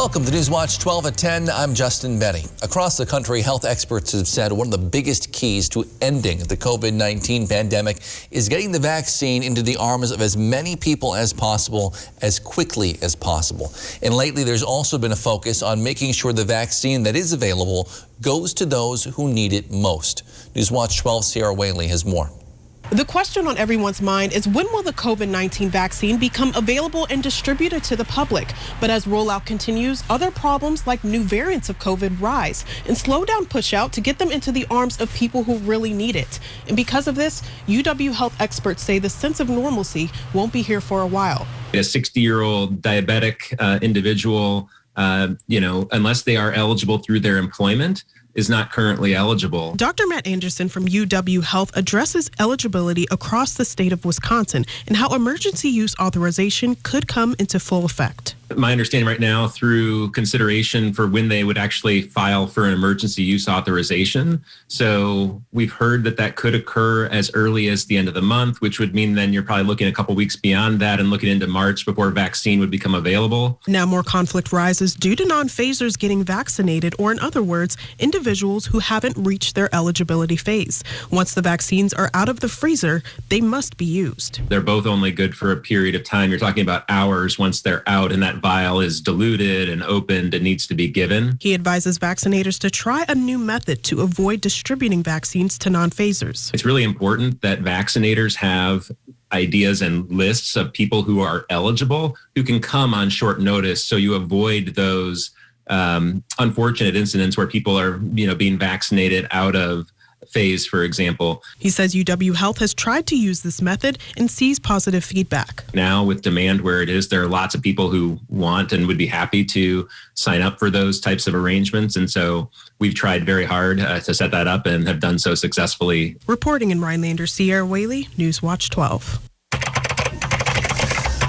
Welcome to Newswatch 12 at 10. I'm Justin Benny. Across the country, health experts have said one of the biggest keys to ending the COVID-19 pandemic is getting the vaccine into the arms of as many people as possible, as quickly as possible. And lately, there's also been a focus on making sure the vaccine that is available goes to those who need it most. Newswatch 12 Sierra Whaley has more. The question on everyone's mind is, when will the COVID-19 vaccine become available and distributed to the public? But as rollout continues, other problems like new variants of COVID rise and slow down push out to get them into the arms of people who really need it. And because of this, UW health experts say the sense of normalcy won't be here for a while. A 60-year-old diabetic individual, unless they are eligible through their employment, is not currently eligible. Dr. Matt Anderson from UW Health addresses eligibility across the state of Wisconsin and how emergency use authorization could come into full effect. My understanding right now, through consideration for when they would actually file for an emergency use authorization. So we've heard that could occur as early as the end of the month, which would mean then you're probably looking a couple weeks beyond that and looking into March before vaccine would become available. Now more conflict rises due to non-phasers getting vaccinated, or in other words, individuals who haven't reached their eligibility phase. Once the vaccines are out of the freezer, they must be used. They're both only good for a period of time. You're talking about hours once they're out, and that vial is diluted and opened and needs to be given. He advises vaccinators to try a new method to avoid distributing vaccines to non-phasers. It's really important that vaccinators have ideas and lists of people who are eligible who can come on short notice, so you avoid those unfortunate incidents where people are being vaccinated out of phase, for example. He says UW Health has tried to use this method and sees positive feedback. Now, with demand where it is, there are lots of people who want and would be happy to sign up for those types of arrangements. And so we've tried very hard to set that up and have done so successfully. Reporting in Rhinelander, Sierra Whaley, Newswatch 12.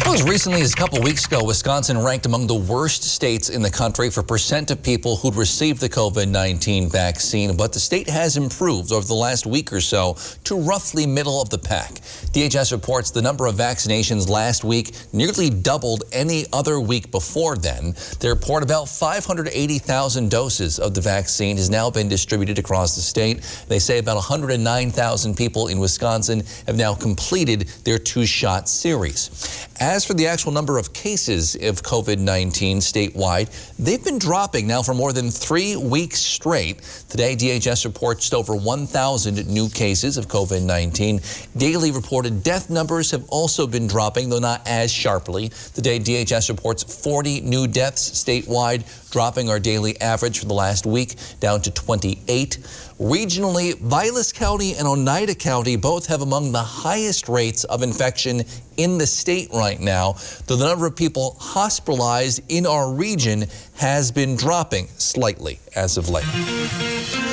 Well, as recently as a couple weeks ago, Wisconsin ranked among the worst states in the country for percent of people who'd received the COVID-19 vaccine, but the state has improved over the last week or so to roughly middle of the pack. DHS reports the number of vaccinations last week nearly doubled any other week before then. They report about 580,000 doses of the vaccine has now been distributed across the state. They say about 109,000 people in Wisconsin have now completed their two-shot series. As for the actual number of cases of COVID-19 statewide, they've been dropping now for more than 3 weeks straight. Today, DHS reports just over 1,000 new cases of COVID-19. Daily reported death numbers have also been dropping, though not as sharply. Today, DHS reports 40 new deaths statewide, dropping our daily average for the last week down to 28. Regionally, Vilas County and Oneida County both have among the highest rates of infection in the state right now, though the number of people hospitalized in our region has been dropping slightly as of late.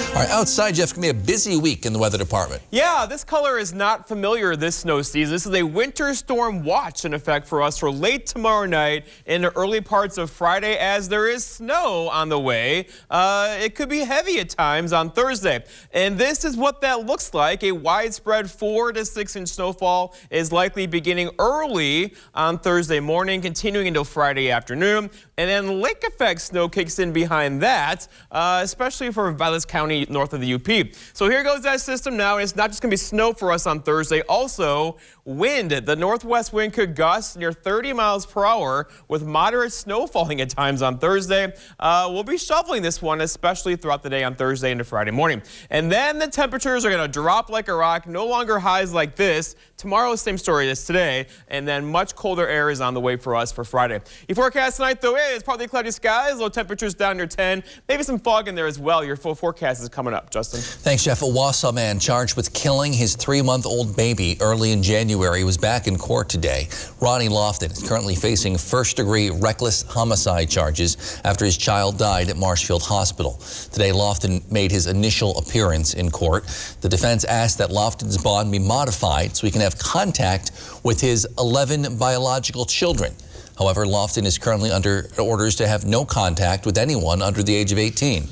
All right, outside, Jeff, it's going to be a busy week in the weather department. Yeah, this color is not familiar this snow season. This is a winter storm watch in effect for us for late tomorrow night into early parts of Friday, as there is snow on the way. It could be heavy at times on Thursday. And this is what that looks like. A widespread 4 to 6 inch snowfall is likely beginning early on Thursday morning, continuing until Friday afternoon. And then lake effect snow kicks in behind that, especially for Vilas County north of the UP. So here goes that system now. It's not just going to be snow for us on Thursday. Also, wind. The northwest wind could gust near 30 miles per hour with moderate snow falling at times on Thursday. We'll be shoveling this one, especially throughout the day on Thursday into Friday morning. And then the temperatures are going to drop like a rock. No longer highs like this. Tomorrow, same story as today. And then much colder air is on the way for us for Friday. Your forecast tonight, though, is partly cloudy skies. Low temperatures down near 10. Maybe some fog in there as well. Your full forecast is coming up. Justin. Thanks, Jeff. A Wausau man charged with killing his 3-month-old baby early in January was back in court today. Ronnie Lofton is currently facing first-degree reckless homicide charges after his child died at Marshfield Hospital. Today, Lofton made his initial appearance in court. The defense asked that Lofton's bond be modified so he can have contact with his 11 biological children. However, Lofton is currently under orders to have no contact with anyone under the age of 18.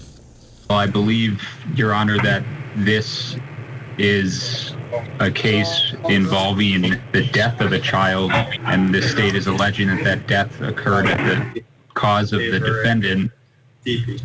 Well, I believe, Your Honor, that this is a case involving the death of a child, and the state is alleging that that death occurred at the cause of the defendant.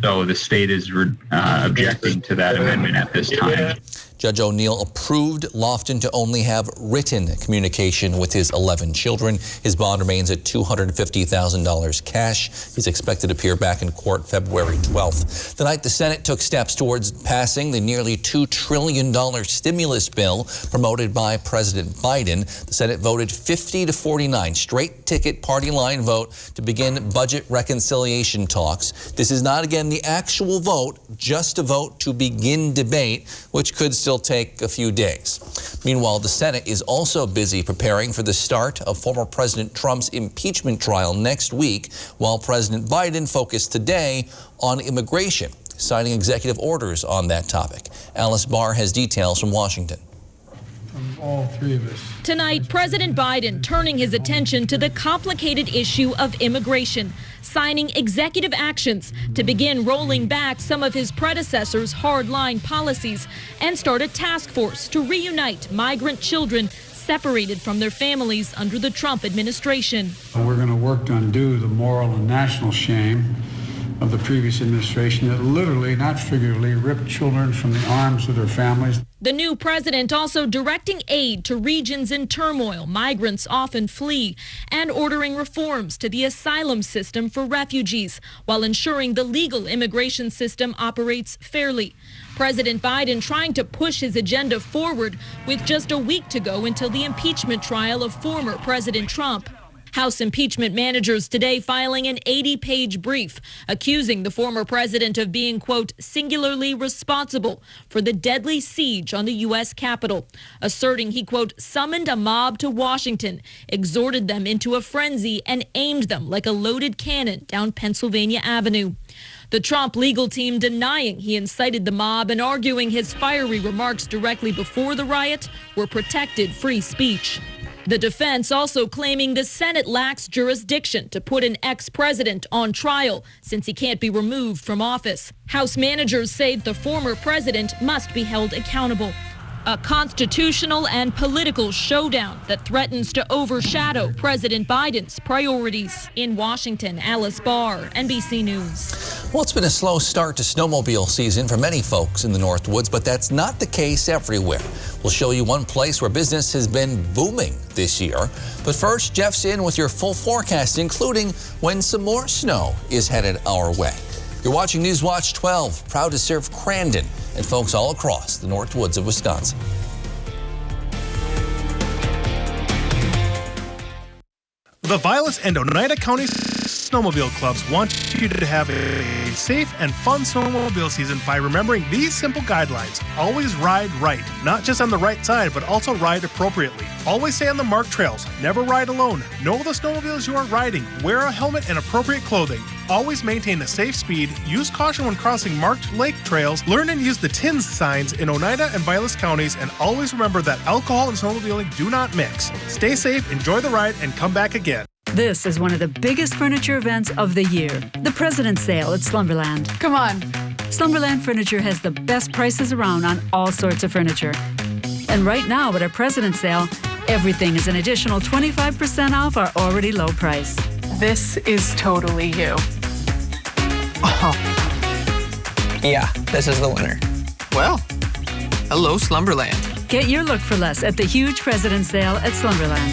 So the state is objecting to that amendment at this time. Judge O'Neill approved Lofton to only have written communication with his 11 children. His bond remains at $250,000 cash. He's expected to appear back in court February 12th. Tonight, the Senate took steps towards passing the nearly $2 trillion stimulus bill promoted by President Biden. The Senate voted 50-49, straight ticket party line vote to begin budget reconciliation talks. This is not, again, the actual vote, just a vote to begin debate, which could still take a few days. Meanwhile, the Senate is also busy preparing for the start of former President Trump's impeachment trial next week, while President Biden focused today on immigration, signing executive orders on that topic. Alice Barr has details from Washington. All three of us. Tonight, President Biden turning his attention to the complicated issue of immigration, signing executive actions to begin rolling back some of his predecessors' hardline policies and start a task force to reunite migrant children separated from their families under the Trump administration. We're going to work to undo the moral and national shame of the previous administration that literally, not figuratively, ripped children from the arms of their families. The new president also directing aid to regions in turmoil migrants often flee and ordering reforms to the asylum system for refugees while ensuring the legal immigration system operates fairly. President Biden trying to push his agenda forward with just a week to go until the impeachment trial of former President Trump. House impeachment managers today filing an 80-page brief accusing the former president of being, quote, singularly responsible for the deadly siege on the U.S. Capitol, asserting he, quote, summoned a mob to Washington, exhorted them into a frenzy, and aimed them like a loaded cannon down Pennsylvania Avenue. The Trump legal team denying he incited the mob and arguing his fiery remarks directly before the riot were protected free speech. The defense also claiming the Senate lacks jurisdiction to put an ex-president on trial since he can't be removed from office. House managers say the former president must be held accountable. A constitutional and political showdown that threatens to overshadow President Biden's priorities. In Washington, Alice Barr, NBC News. Well, it's been a slow start to snowmobile season for many folks in the Northwoods, but that's not the case everywhere. We'll show you one place where business has been booming this year. But first, Jeff's in with your full forecast, including when some more snow is headed our way. You're watching News Watch 12, proud to serve Crandon and folks all across the Northwoods of Wisconsin. The Violet and Oneida County Snowmobile Clubs want you to have a safe and fun snowmobile season by remembering these simple guidelines. Always ride right, not just on the right side, but also ride appropriately. Always stay on the marked trails. Never ride alone. Know the snowmobiles you are riding. Wear a helmet and appropriate clothing. Always maintain a safe speed. Use caution when crossing marked lake trails. Learn and use the TINS signs in Oneida and Vilas counties, and always remember that alcohol and snowmobiling do not mix. Stay safe, enjoy the ride, and come back again. This is one of the biggest furniture events of the year, the President's Sale at Slumberland. Come on. Slumberland Furniture has the best prices around on all sorts of furniture. And right now at our President's Sale, everything is an additional 25% off our already low price. This is totally you. Oh. Yeah, this is the winner. Well, hello, Slumberland. Get your look for less at the huge President's Sale at Slumberland.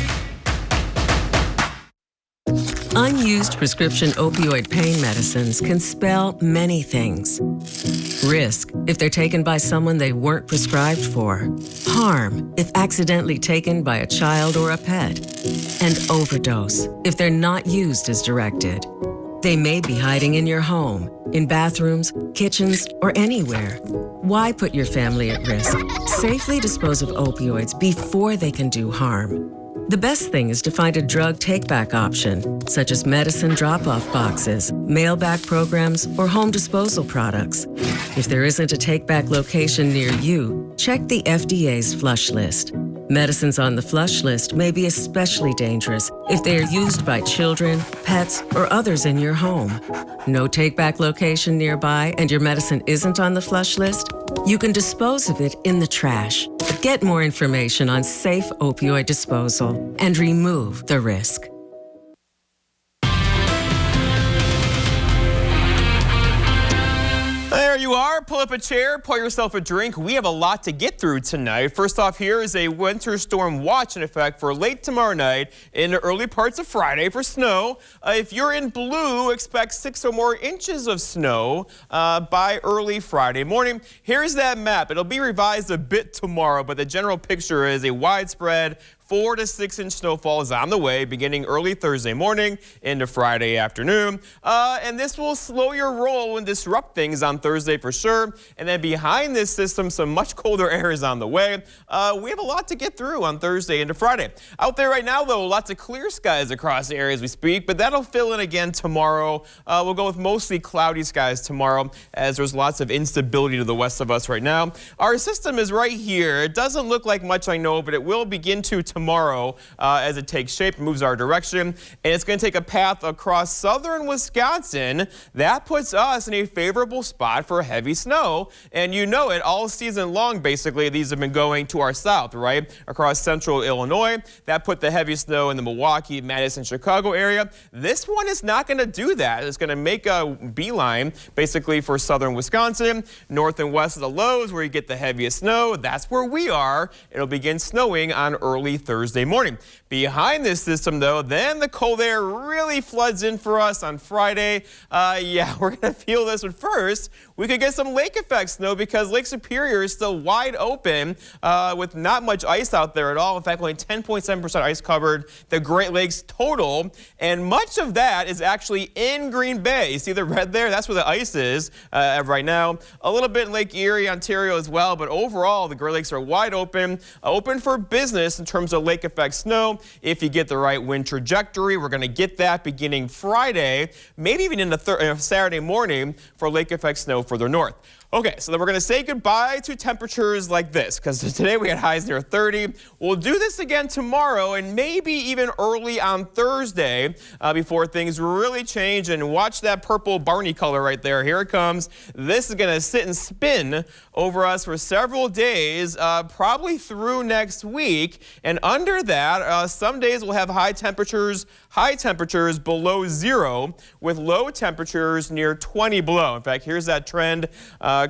Unused prescription opioid pain medicines can spell many things. Risk if they're taken by someone they weren't prescribed for. Harm if accidentally taken by a child or a pet. And overdose if they're not used as directed. They may be hiding in your home, in bathrooms, kitchens, or anywhere. Why put your family at risk? Safely dispose of opioids before they can do harm. The best thing is to find a drug take-back option, such as medicine drop-off boxes, mail-back programs, or home disposal products. If there isn't a take-back location near you, check the FDA's flush list. Medicines on the flush list may be especially dangerous if they are used by children, pets, or others in your home. No take-back location nearby and your medicine isn't on the flush list? You can dispose of it in the trash. Get more information on safe opioid disposal and remove the risk. are, pull up a chair, pour yourself a drink. We have a lot to get through tonight. First off, here is a winter storm watch in effect for late tomorrow night into early parts of Friday for snow. If you're in blue, expect 6 or more inches of snow by early Friday morning. Here's that map. It'll be revised a bit tomorrow, but the general picture is a widespread 4 to 6 inch snowfall is on the way beginning early Thursday morning into Friday afternoon. And this will slow your roll and disrupt things on Thursday for sure. And then behind this system, some much colder air is on the way. We have a lot to get through on Thursday into Friday. Out there right now, though, lots of clear skies across the area as we speak, but that'll fill in again tomorrow. We'll go with mostly cloudy skies tomorrow as there's lots of instability to the west of us right now. Our system is right here. It doesn't look like much, I know, but it will begin to tomorrow as it takes shape and moves our direction. And it's going to take a path across southern Wisconsin. That puts us in a favorable spot for heavy snow. And you know it, all season long, basically, these have been going to our south, right? Across central Illinois. That put the heavy snow in the Milwaukee, Madison, Chicago area. This one is not going to do that. It's going to make a beeline, basically, for southern Wisconsin. North and west of the lows, where you get the heaviest snow. That's where we are. It'll begin snowing on early Thursday morning. Behind this system, though, then the cold air really floods in for us on Friday. Yeah, we're going to feel this, but first, we could get some lake effect snow because Lake Superior is still wide open with not much ice out there at all. In fact, only 10.7% ice covered the Great Lakes total, and much of that is actually in Green Bay. You see the red there? That's where the ice is right now. A little bit in Lake Erie, Ontario as well, but overall, the Great Lakes are wide open, open for business in terms of lake effect snow. If you get the right wind trajectory, we're going to get that beginning Friday, maybe even into Saturday morning for lake effect snow further north. Okay, so then we're going to say goodbye to temperatures like this because today we had highs near 30. We'll do this again tomorrow and maybe even early on Thursday before things really change. And watch that purple Barney color right there. Here it comes. This is going to sit and spin over us for several days, probably through next week. And under that, some days we'll have high temperatures below 0 with low temperatures near 20 below. In fact, here's that trend.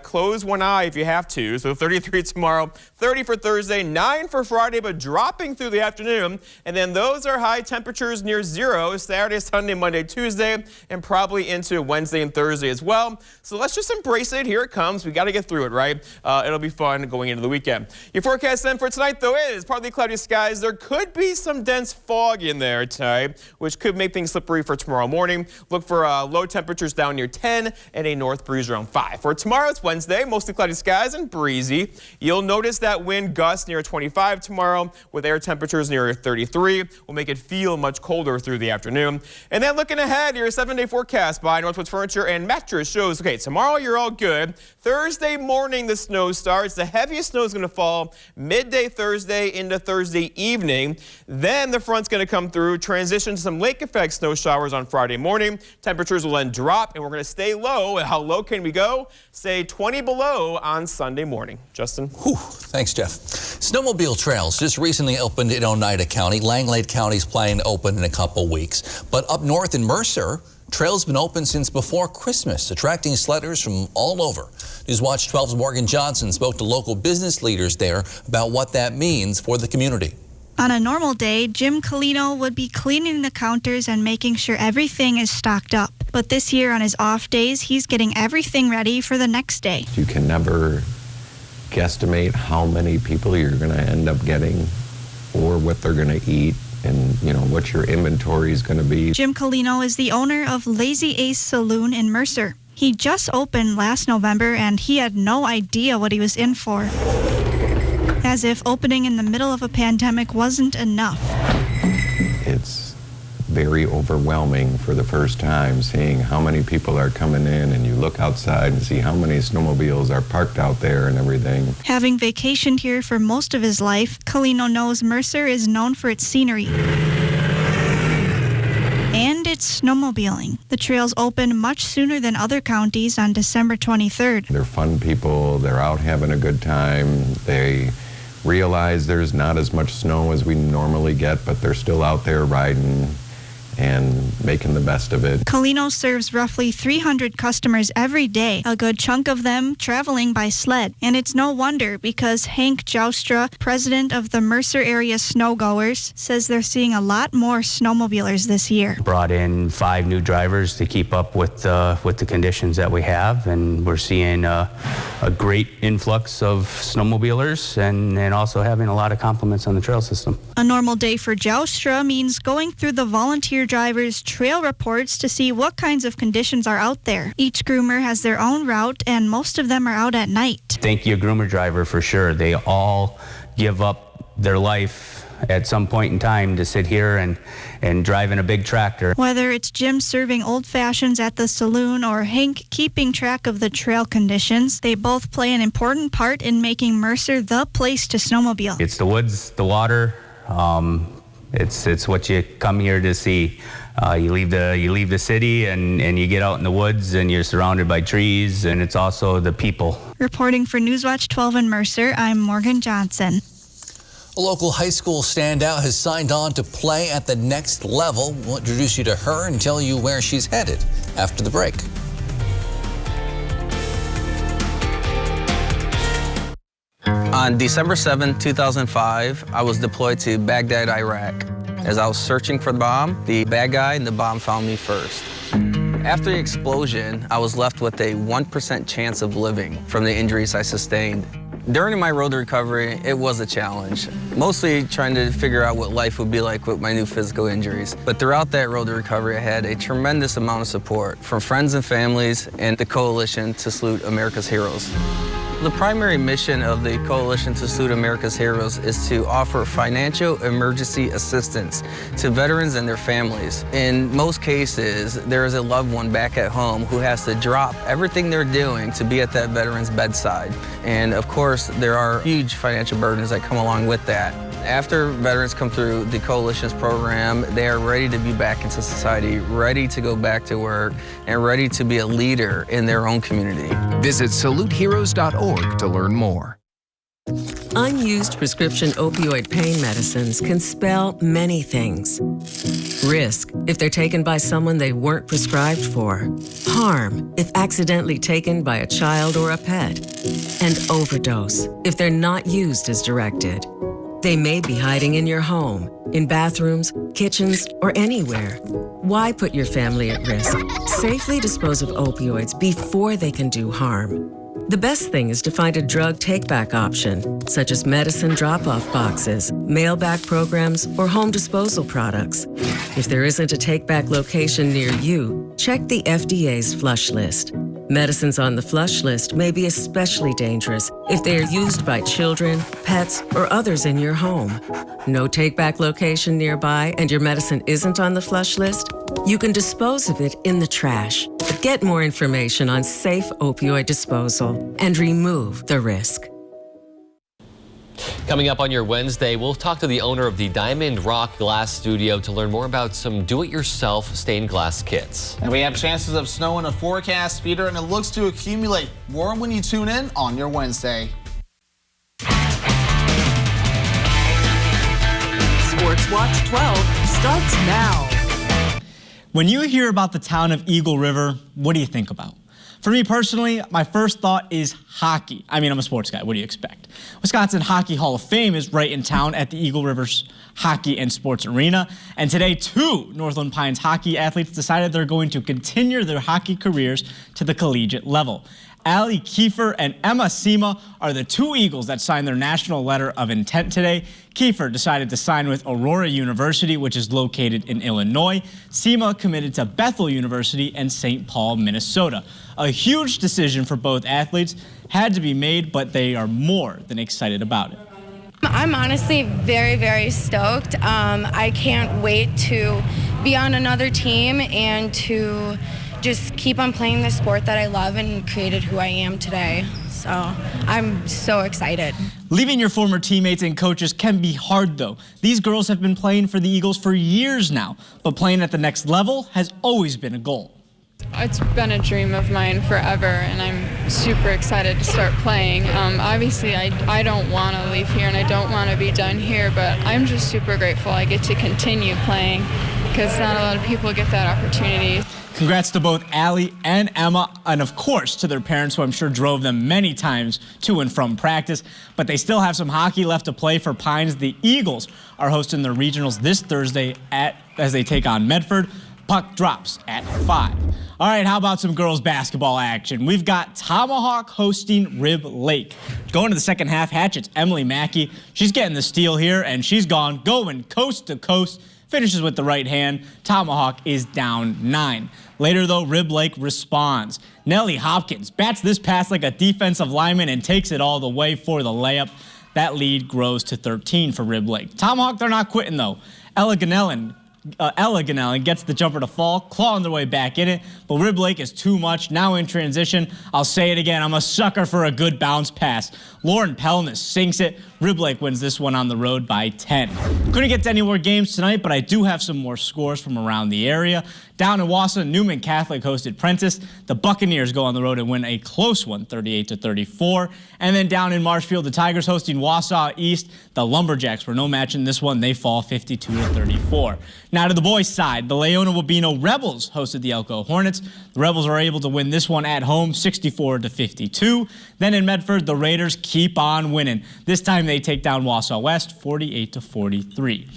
Close one eye if you have to. So 33 tomorrow, 30 for Thursday, 9 for Friday, but dropping through the afternoon. And then those are high temperatures near 0 Saturday, Sunday, Monday, Tuesday, and probably into Wednesday and Thursday as well. So let's just embrace it. Here it comes. We got to get through it, right? It'll be fun going into the weekend. Your forecast then for tonight, though, is partly cloudy skies. There could be some dense fog in there tonight, which could make things slippery for tomorrow morning. Look for low temperatures down near 10 and a north breeze around 5. For tomorrow, it's Wednesday, mostly cloudy skies and breezy. You'll notice that wind gusts near 25 tomorrow with air temperatures near 33. Will make it feel much colder through the afternoon. And then looking ahead, your 7-day forecast by Northwoods Furniture and Mattress shows, okay, tomorrow you're all good. Thursday morning, the snow starts. The heaviest snow is going to fall midday Thursday into Thursday evening. Then the front's going to come through, transition to some lake effect snow showers on Friday morning. Temperatures will then drop, and we're going to stay low. And how low can we go? Say 20 below on Sunday morning. Justin? Whew, thanks, Jeff. Snowmobile trails just recently opened in Oneida County. Langlade County's planning to open in a couple weeks. But up north in Mercer, trails have been open since before Christmas, attracting sledders from all over. Newswatch 12's Morgan Johnson spoke to local business leaders there about what that means for the community. On a normal day, Jim Colino would be cleaning the counters and making sure everything is stocked up. But this year on his off days, he's getting everything ready for the next day. You can never guesstimate how many people you're going to end up getting or what they're going to eat and, you know, what your inventory is going to be. Jim Colino is the owner of Lazy Ace Saloon in Mercer. He just opened last November and he had no idea what he was in for. As if opening in the middle of a pandemic wasn't enough. It's very overwhelming for the first time, seeing how many people are coming in, and you look outside and see how many snowmobiles are parked out there and everything. Having vacationed here for most of his life, Colino knows Mercer is known for its scenery and its snowmobiling. The trails open much sooner than other counties on December 23rd. They're fun people. They're out having a good time. They realize there's not as much snow as we normally get, but they're still out there riding. and making the best of it. Colino serves roughly 300 customers every day, a good chunk of them traveling by sled. And it's no wonder, because Hank Joustra, president of the Mercer area snowgoers, says they're seeing a lot more snowmobilers this year. Brought in 5 new drivers to keep up with the conditions that we have, and we're seeing a great influx of snowmobilers and also having a lot of compliments on the trail system. A normal day for Joustra means going through the volunteer drivers' trail reports to see what kinds of conditions are out there. Each groomer has their own route, and most of them are out at night. Thank you, groomer driver, for sure. They all give up their life at some point in time to sit here and drive in a big tractor. Whether it's Jim serving old fashions at the saloon or Hank keeping track of the trail conditions, they both play an important part in making Mercer the place to snowmobile. It's the woods, the water. It's what you come here to see. You leave the city and you get out in the woods and you're surrounded by trees, and it's also the people. Reporting for Newswatch 12 in Mercer, I'm Morgan Johnson. A local high school standout has signed on to play at the next level. We'll introduce you to her and tell you where she's headed after the break. On December 7, 2005, I was deployed to Baghdad, Iraq. As I was searching for the bomb, the bad guy and the bomb found me first. After the explosion, I was left with a 1% chance of living from the injuries I sustained. During my road to recovery, it was a challenge, mostly trying to figure out what life would be like with my new physical injuries. But throughout that road to recovery, I had a tremendous amount of support from friends and families and the Coalition to Salute America's Heroes. The primary mission of the Coalition to Salute America's Heroes is to offer financial emergency assistance to veterans and their families. In most cases, there is a loved one back at home who has to drop everything they're doing to be at that veteran's bedside. And of course, there are huge financial burdens that come along with that. After veterans come through the Coalition's program, they are ready to be back into society, ready to go back to work, and ready to be a leader in their own community. Visit saluteheroes.org to learn more. Unused prescription opioid pain medicines can spell many things. Risk, if they're taken by someone they weren't prescribed for. Harm, if accidentally taken by a child or a pet. And overdose, if they're not used as directed. They may be hiding in your home, in bathrooms, kitchens, or anywhere. Why put your family at risk? Safely dispose of opioids before they can do harm. The best thing is to find a drug take-back option, such as medicine drop-off boxes, mail-back programs, or home disposal products. If there isn't a take-back location near you, check the FDA's flush list. Medicines on the flush list may be especially dangerous if they are used by children, pets, or others in your home. No take-back location nearby and your medicine isn't on the flush list? You can dispose of it in the trash. Get more information on safe opioid disposal and remove the risk. Coming up on your Wednesday, we'll talk to the owner of the Diamond Rock Glass Studio to learn more about some do-it-yourself stained glass kits. And we have chances of snow in a forecast, Peter, and it looks to accumulate. More when you tune in on your Wednesday. Sports Watch 12 starts now. When you hear about the town of Eagle River, what do you think about? For me personally, my first thought is hockey. I mean, I'm a sports guy. What do you expect? Wisconsin Hockey Hall of Fame is right in town at the Eagle River's Hockey and Sports Arena. And today, 2 Northland Pines hockey athletes decided they're going to continue their hockey careers to the collegiate level. Allie Kiefer and Emma Sema are the 2 Eagles that signed their national letter of intent today. Kiefer decided to sign with Aurora University, which is located in Illinois. Sema committed to Bethel University and St. Paul, Minnesota. A huge decision for both athletes had to be made, but they are more than excited about it. I'm honestly very, very stoked. I can't wait to be on another team and to just keep on playing the sport that I love and created who I am today. So I'm so excited. Leaving your former teammates and coaches can be hard, though. These girls have been playing for the Eagles for years now, but playing at the next level has always been a goal. It's been a dream of mine forever, and I'm super excited to start playing. Obviously, I don't want to leave here, and I don't want to be done here, but I'm just super grateful I get to continue playing because not a lot of people get that opportunity. Congrats to both Allie and Emma, and of course to their parents, who I'm sure drove them many times to and from practice. But they still have some hockey left to play for Pines. The Eagles are hosting their regionals this Thursday as they take on Medford. Puck drops at 5. All right, how about some girls basketball action? We've got Tomahawk hosting Rib Lake. Going to the second half, Hatchet's Emily Mackey. She's getting the steal here, and she's going coast to coast. Finishes with the right hand. Tomahawk is down 9. Later, though, Rib Lake responds. Nellie Hopkins bats this pass like a defensive lineman and takes it all the way for the layup. That lead grows to 13 for Rib Lake. Tomahawk, they're not quitting, though. Ella Ganellan gets the jumper to fall, clawing their way back in it, but Rib Lake is too much. Now in transition, I'll say it again, I'm a sucker for a good bounce pass. Lauren Pelnis sinks it. Rib Lake wins this one on the road by 10. Couldn't get to any more games tonight, but I do have some more scores from around the area. Down in Wausau, Newman Catholic hosted Prentice. The Buccaneers go on the road and win a close one, 38-34. And then down in Marshfield, the Tigers hosting Wausau East. The Lumberjacks were no match in this one. They fall 52-34. Now to the boys' side, the Leona Wabeno Rebels hosted the Elko Hornets. The Rebels are able to win this one at home, 64-52. Then in Medford, the Raiders keep on winning. This time they take down Wausau West, 48-43.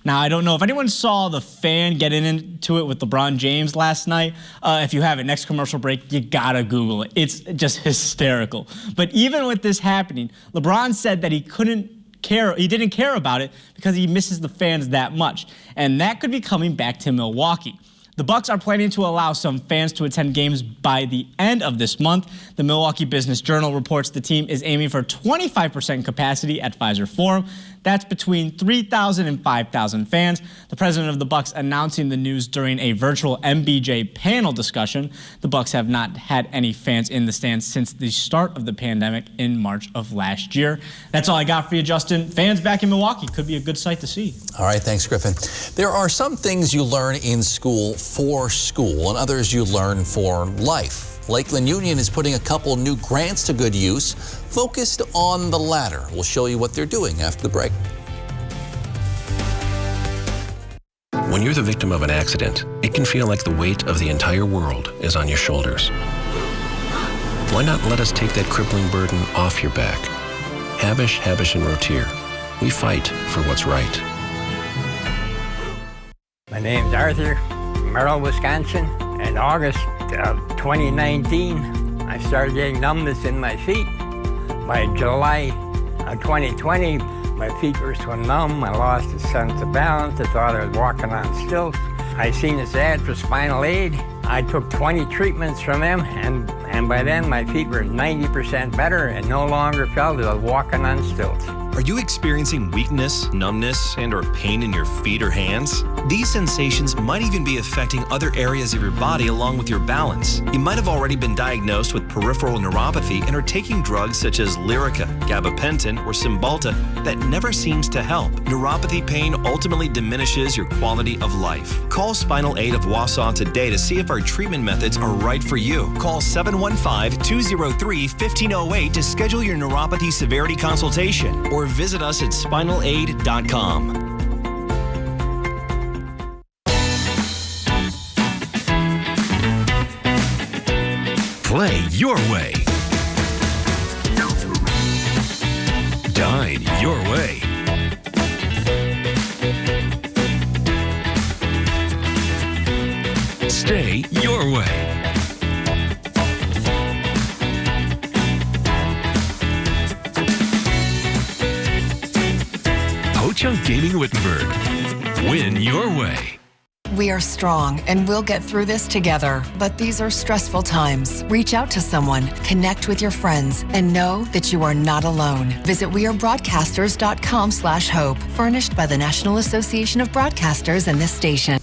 Now, I don't know if anyone saw the fan getting into it with LeBron James last night. If you haven't, next commercial break, you gotta Google it. It's just hysterical. But even with this happening, LeBron said that he didn't care about it because he misses the fans that much. And that could be coming back to Milwaukee. The Bucks are planning to allow some fans to attend games by the end of this month. The Milwaukee Business Journal reports the team is aiming for 25% capacity at Pfizer Forum. That's between 3,000 and 5,000 fans. The president of the Bucks announcing the news during a virtual MBJ panel discussion. The Bucks have not had any fans in the stands since the start of the pandemic in March of last year. That's all I got for you, Justin. Fans back in Milwaukee could be a good sight to see. All right, thanks, Griffin. There are some things you learn in school for school and others you learn for life. Lakeland Union is putting a couple new grants to good use, focused on the latter. We'll show you what they're doing after the break. When you're the victim of an accident, it can feel like the weight of the entire world is on your shoulders. Why not let us take that crippling burden off your back? Habish, Habish, and Rotier. We fight for what's right. My name's Arthur, Merrill, Wisconsin. In August of 2019, I started getting numbness in my feet. By July of 2020, my feet were so numb, I lost a sense of balance. I thought I was walking on stilts. I seen this ad for Spinal Aid. I took 20 treatments from them, and by then my feet were 90% better and no longer felt as I was walking on stilts. Are you experiencing weakness, numbness, and/or pain in your feet or hands? These sensations might even be affecting other areas of your body along with your balance. You might have already been diagnosed with peripheral neuropathy and are taking drugs such as Lyrica, gabapentin, or Cymbalta that never seems to help. Neuropathy pain ultimately diminishes your quality of life. Call Spinal Aid of Wausau today to see if our treatment methods are right for you. Call 715-203-1508 to schedule your neuropathy severity consultation or visit us at spinalaid.com. Play your way. Dine your way. Stay your way. Ho-Chunk Gaming Wittenberg. Win your way. We are strong and we'll get through this together, but these are stressful times. Reach out to someone, connect with your friends, and know that you are not alone. Visit wearebroadcasters.com/hope, furnished by the National Association of Broadcasters and this station.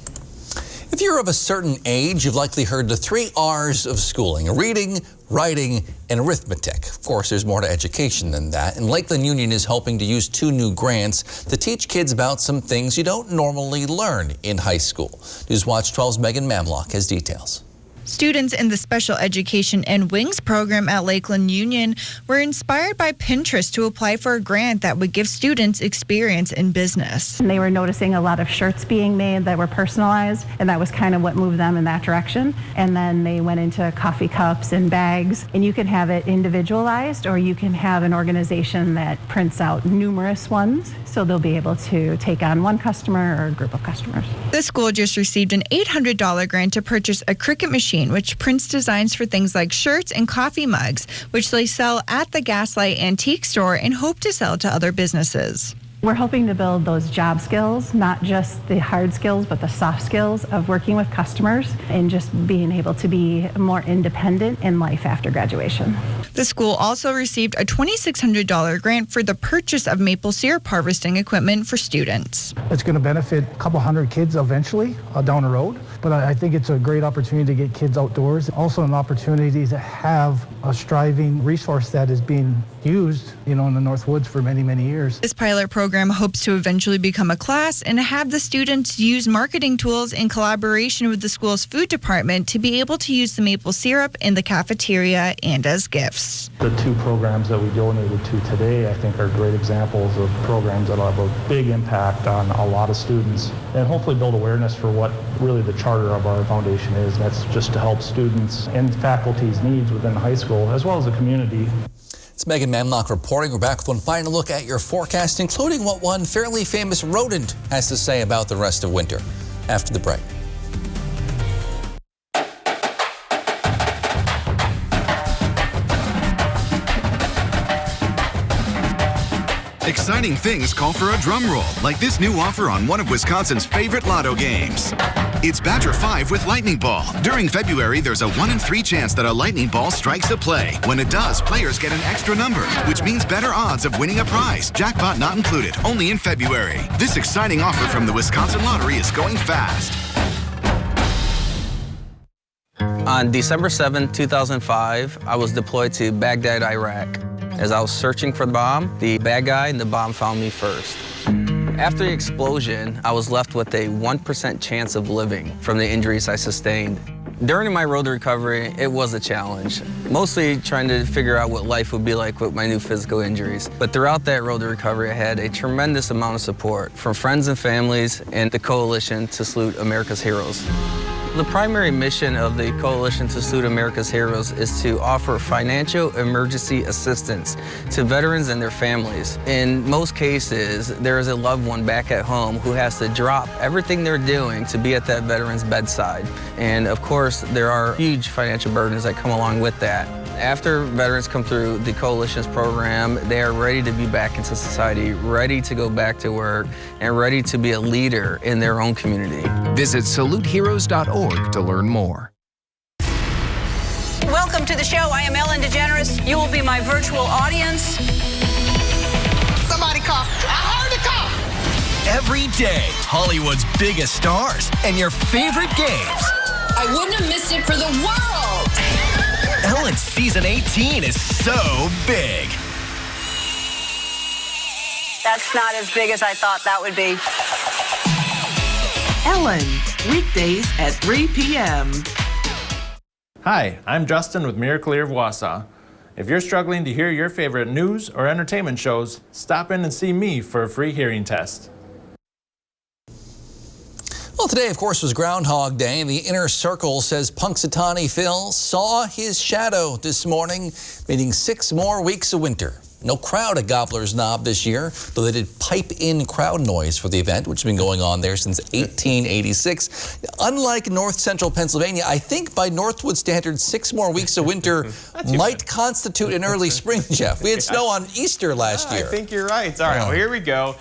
If you're of a certain age, you've likely heard the 3 R's of schooling: reading, writing, and arithmetic. Of course, there's more to education than that, and Lakeland Union is hoping to use 2 new grants to teach kids about some things you don't normally learn in high school. Newswatch 12's Megan Mamlock has details. Students in the Special Education and Wings program at Lakeland Union were inspired by Pinterest to apply for a grant that would give students experience in business. And they were noticing a lot of shirts being made that were personalized, and that was kind of what moved them in that direction. And then they went into coffee cups and bags, and you can have it individualized, or you can have an organization that prints out numerous ones, so they'll be able to take on one customer or a group of customers. The school just received an $800 grant to purchase a Cricut machine, which prints designs for things like shirts and coffee mugs, which they sell at the Gaslight Antique Store and hope to sell to other businesses. We're hoping to build those job skills, not just the hard skills, but the soft skills of working with customers and just being able to be more independent in life after graduation. The school also received a $2,600 grant for the purchase of maple syrup harvesting equipment for students. It's going to benefit a couple hundred kids eventually down the road, but I think it's a great opportunity to get kids outdoors. Also an opportunity to have a striving resource that is being used, in the North Woods for many, many years. This pilot program hopes to eventually become a class and have the students use marketing tools in collaboration with the school's food department to be able to use the maple syrup in the cafeteria and as gifts. The two programs that we donated to today, I think, are great examples of programs that will have a big impact on a lot of students and hopefully build awareness for what really the charter of our foundation is. And that's just to help students and faculty's needs within high school as well as the community. It's Megan Mamlock reporting. We're back with one final look at your forecast, including what one fairly famous rodent has to say about the rest of winter. After the break. Exciting things call for a drum roll, like this new offer on one of Wisconsin's favorite lotto games. It's Badger 5 with Lightning Ball. During February, there's a 1 in 3 chance that a Lightning Ball strikes a play. When it does, players get an extra number, which means better odds of winning a prize. Jackpot not included, only in February. This exciting offer from the Wisconsin Lottery is going fast. On December 7, 2005, I was deployed to Baghdad, Iraq. As I was searching for the bomb, the bad guy and the bomb found me first. After the explosion, I was left with a 1% chance of living from the injuries I sustained. During my road to recovery, it was a challenge, mostly trying to figure out what life would be like with my new physical injuries. But throughout that road to recovery, I had a tremendous amount of support from friends and families and the Coalition to Salute America's Heroes. The primary mission of the Coalition to Salute America's Heroes is to offer financial emergency assistance to veterans and their families. In most cases, there is a loved one back at home who has to drop everything they're doing to be at that veteran's bedside. And of course, there are huge financial burdens that come along with that. After veterans come through the Coalition's program, they are ready to be back into society, ready to go back to work, and ready to be a leader in their own community. Visit saluteheroes.org to learn more. Welcome to the show. I am Ellen DeGeneres. You will be my virtual audience. Somebody cough. I heard a cough. Every day, Hollywood's biggest stars and your favorite games. I wouldn't have missed it for the world. Ellen's season 18 is so big. That's not as big as I thought that would be. Ellen, weekdays at 3 p.m. Hi, I'm Justin with Miracle-Ear of Wausau. If you're struggling to hear your favorite news or entertainment shows, stop in and see me for a free hearing test. Well, today, of course, was Groundhog Day. The Inner Circle says Punxsutawney Phil saw his shadow this morning, meaning 6 more weeks of winter. No crowd at Gobbler's Knob this year, though they did pipe-in crowd noise for the event, which has been going on there since 1886. Unlike North Central Pennsylvania, I think by Northwood standards, 6 more weeks of winter might constitute an early spring, Jeff. We had snow on Easter last year. I think you're right. All right, well, here we go.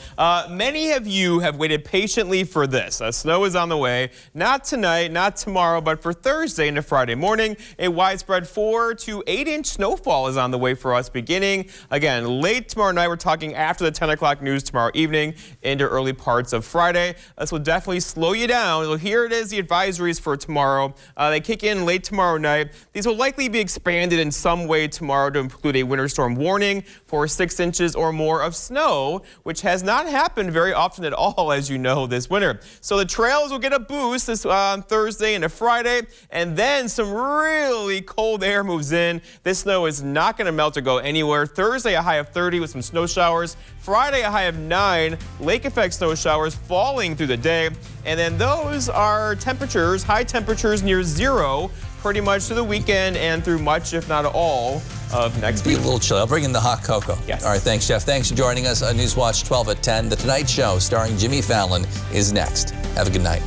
Many of you have waited patiently for this. Snow is on the way. Not tonight, not tomorrow, but for Thursday into Friday morning, a widespread 4 to 8 inch snowfall is on the way for us beginning, again, again, late tomorrow night. We're talking after the 10 o'clock news tomorrow evening into early parts of Friday. This will definitely slow you down. So here it is, the advisories for tomorrow. They kick in late tomorrow night. These will likely be expanded in some way tomorrow to include a winter storm warning for 6 inches or more of snow, which has not happened very often at all, as you know, this winter. So the trails will get a boost this Thursday into Friday, and then some really cold air moves in. This snow is not going to melt or go anywhere. Thursday, a high of 30 with some snow showers. Friday, a high of 9. Lake effect snow showers falling through the day. And then those are temperatures, high temperatures near 0, pretty much through the weekend and through much, if not all, of next week. Be a little chilly. I'll bring in the hot cocoa. Yes. All right, thanks, Jeff. Thanks for joining us on Newswatch 12 at 10. The Tonight Show starring Jimmy Fallon is next. Have a good night.